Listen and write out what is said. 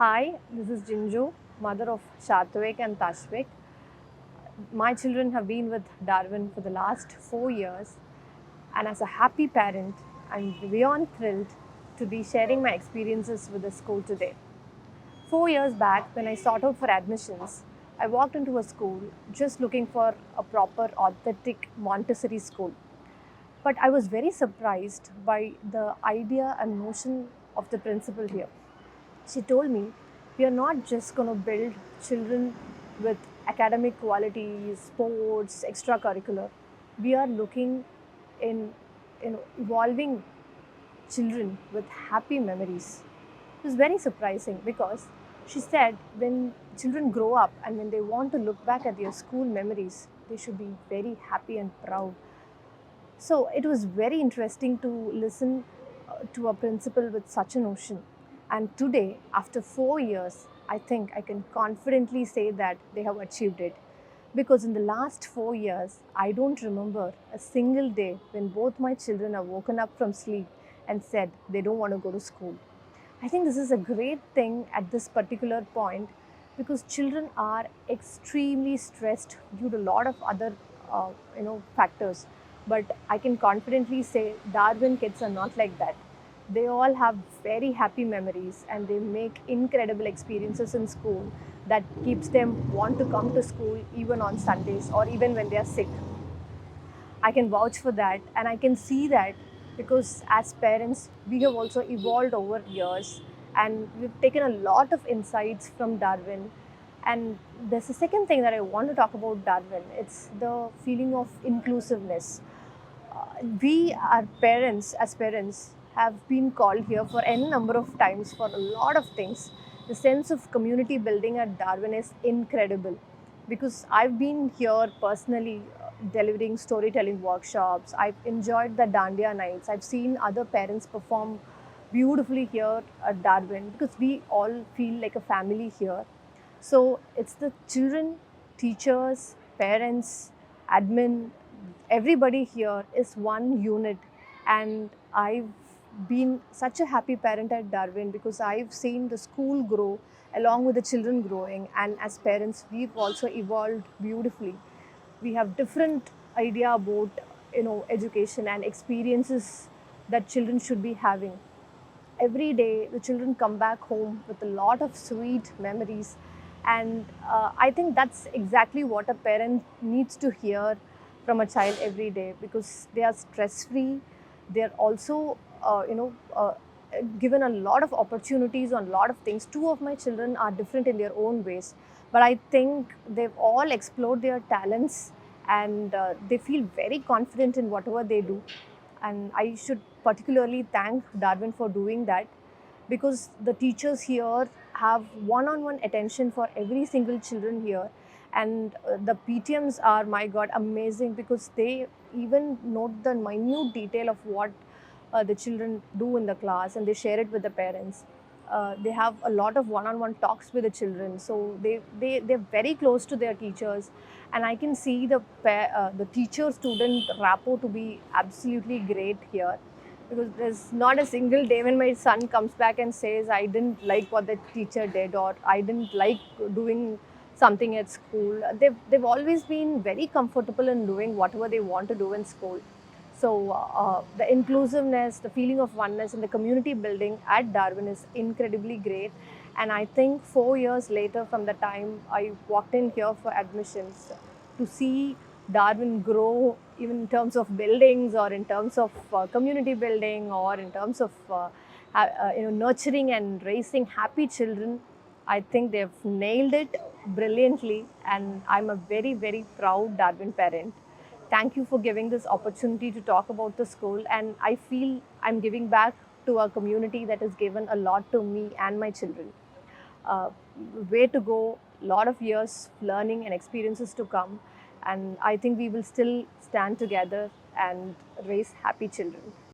Hi, this is Jinju, mother of Shatvik and Tashvik. My children have been with Darwin for the last 4 years, and as a happy parent, I'm beyond thrilled to be sharing my experiences with the school today. 4 years back, when I sought out for admissions, I walked into a school just looking for a proper, authentic Montessori school. But I was very surprised by the idea and notion of the principal here. She told me, we are not just going to build children with academic qualities, sports, extracurricular. We are looking in evolving children with happy memories. It was very surprising because she said when children grow up and when they want to look back at their school memories, they should be very happy and proud. So it was very interesting to listen to a principal with such a notion. And today, after 4 years, I think I can confidently say that they have achieved it. Because in the last 4 years, I don't remember a single day when both my children have woken up from sleep and said they don't want to go to school. I think this is a great thing at this particular point because children are extremely stressed due to a lot of other factors. But I can confidently say Darwin kids are not like that. They all have very happy memories and they make incredible experiences in school that keeps them want to come to school even on Sundays or even when they are sick. I can vouch for that, and I can see that because as parents, we have also evolved over years and we've taken a lot of insights from Darwin. And there's a second thing that I want to talk about Darwin, it's the feeling of inclusiveness. We, our parents, as parents, have been called here for n number of times for a lot of things. The sense of community building at Darwin is incredible because I've been here personally delivering storytelling workshops. I've enjoyed the Dandiya nights. I've seen other parents perform beautifully here at Darwin because we all feel like a family here. So it's the children, teachers, parents, admin, everybody here is one unit. And I've been such a happy parent at Darwin because I've seen the school grow along with the children growing. And as parents, we've also evolved beautifully. We have different idea about education and experiences that children should be having. Every day the children come back home with a lot of sweet memories, and I think that's exactly what a parent needs to hear from a child every day because they are stress free. They're also given a lot of opportunities on a lot of things. Two of my children are different in their own ways, but I think they've all explored their talents, and they feel very confident in whatever they do. And I should particularly thank Darwin for doing that because the teachers here have one-on-one attention for every single children here. And the PTMs are, my God, amazing because they even note the minute detail of what the children do in the class and they share it with the parents. They have a lot of one-on-one talks with the children, so they're very close to their teachers. And I can see the teacher student rapport to be absolutely great here because there's not a single day when my son comes back and says I didn't like what the teacher did or I didn't like doing something at school. They've always been very comfortable in doing whatever they want to do in school. So the inclusiveness, the feeling of oneness, and the community building at Darwin is incredibly great. And I think 4 years later, from the time I walked in here for admissions, to see Darwin grow, even in terms of buildings or in terms of community building or in terms of nurturing and raising happy children, I think they've nailed it brilliantly. And I'm a very, very proud Darwin parent. Thank you for giving this opportunity to talk about the school. And I feel I'm giving back to a community that has given a lot to me and my children. Uh, Way to go, lot of years learning and experiences to come. And I think we will still stand together and raise happy children.